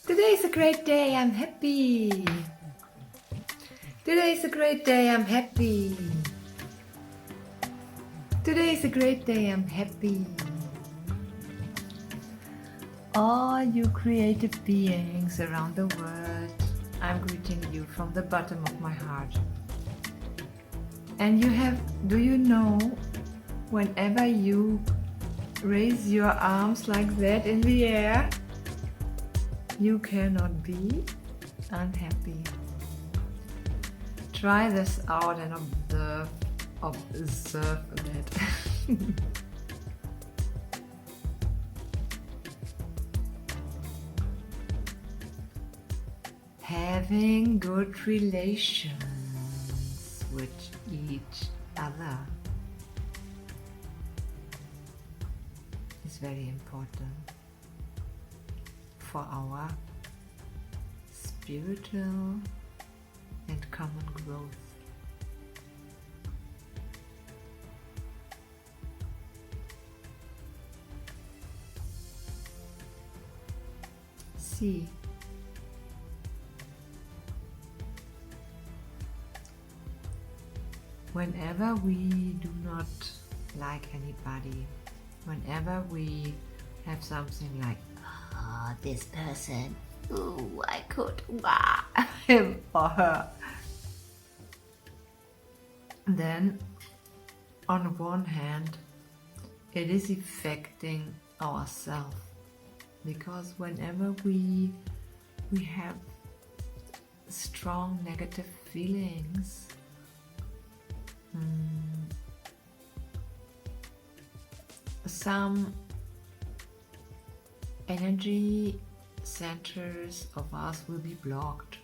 Today is a great day, I'm happy. Today is a great day, I'm happy. Today is a great day, I'm happy. All you creative beings around the world, I'm greeting you from the bottom of my heart. And do you know, whenever you raise your arms like that in the air, you cannot be unhappy. Try this out and observe that. Having good relations with each other is very important for our spiritual and common growth. See, whenever we do not like anybody, whenever we have something like, oh, this person, ooh, I could wah him or her, then on one hand it is affecting ourselves, because whenever we have strong negative feelings, some energy centers of us will be blocked.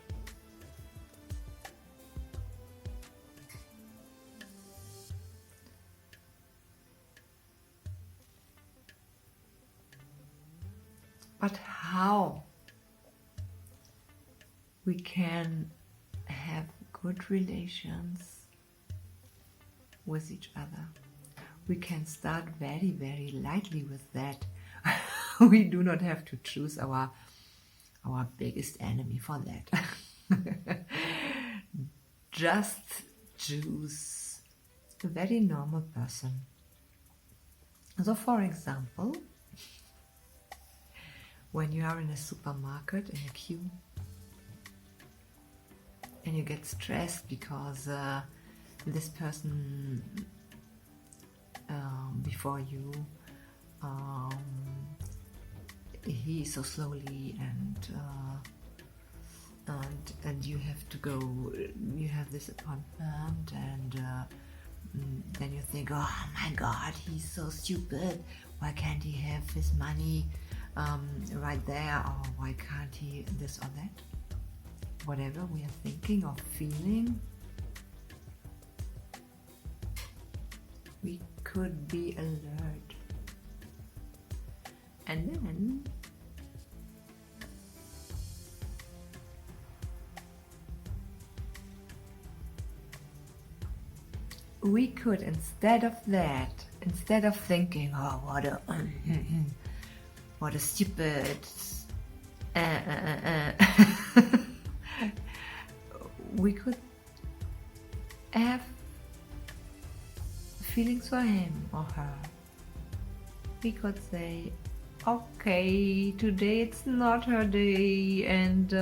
But how we can have good relations with each other? We can start very, very lightly with that. We do not have to choose our biggest enemy for that. Just choose a very normal person. So, for example, when you are in a supermarket in a queue and you get stressed because this person before you, he is so slowly and you have to go, you have this appointment, and then you think, oh my god, he's so stupid, why can't he have his money right there, or why can't he this or that? Whatever we are thinking or feeling, we could be alert. And then we could, instead of thinking, oh, what a stupid we could have feelings for him or her. We could say, okay, today it's not her day, and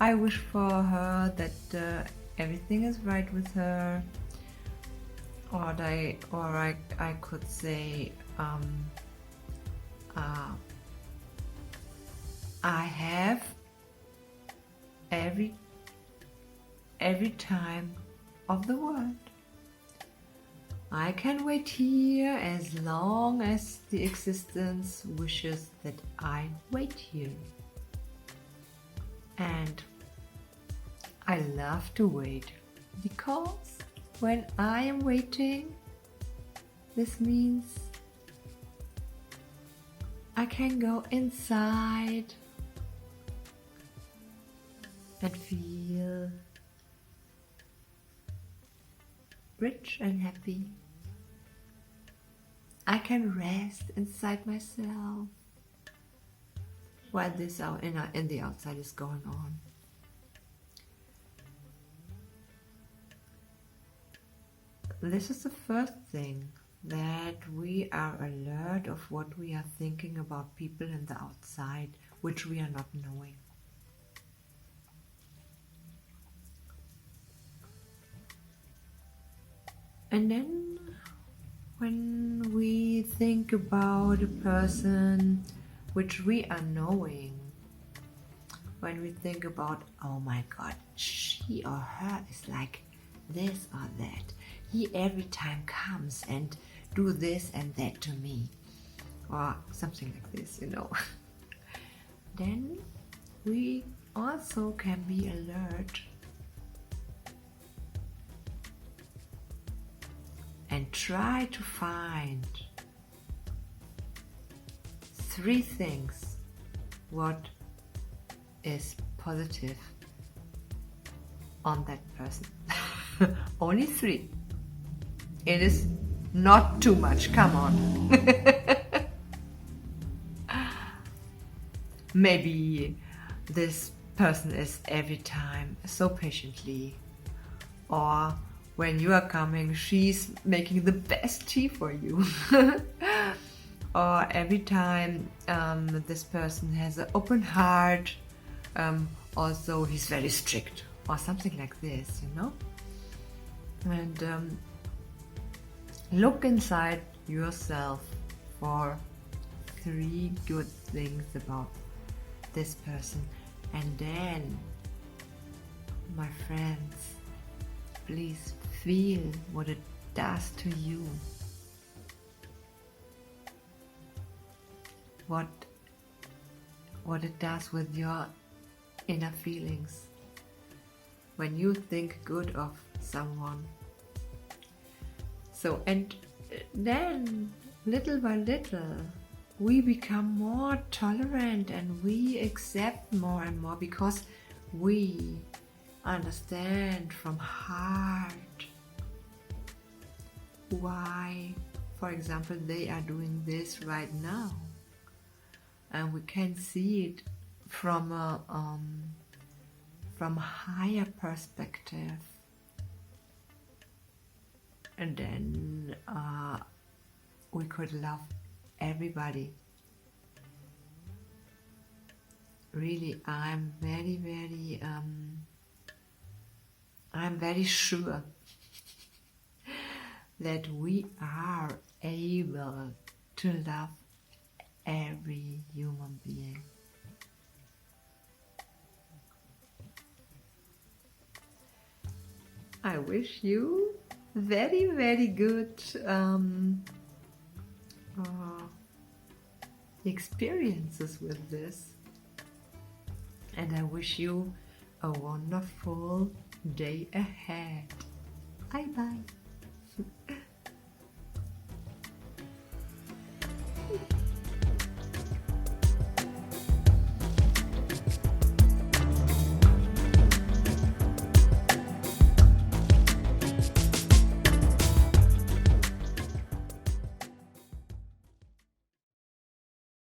I wish for her that everything is right with her. Or I could say, I have every time of the world. I can wait here as long as the existence wishes that I wait here. And I love to wait, because when I am waiting, this means I can go inside and feel rich and happy. I can rest inside myself while this out in the outside is going on. This is the first thing, that we are alert of what we are thinking about people in the outside, which we are not knowing. And then when we think about a person which we are knowing, when we think about, oh my God, she or her is like this or that, he every time comes and do this and that to me, or something like this, you know. Then we also can be alert and try to find 3 things what is positive on that person. Only 3. It is not too much, come on. Maybe this person is every time so patiently, or when you are coming, she's making the best tea for you. Or every time this person has an open heart, also he's very strict, or something like this, you know. And look inside yourself for 3 good things about this person, and then, my friends, please feel what it does to you. What it does with your inner feelings when you think good of someone. So, and then little by little we become more tolerant and we accept more and more, because we understand from heart why, for example, they are doing this right now, and we can see it from a higher perspective, and then we could love everybody. Really, I'm very sure that we are able to love every human being. I wish you very, very good experiences with this, and I wish you a wonderful day ahead. Bye bye.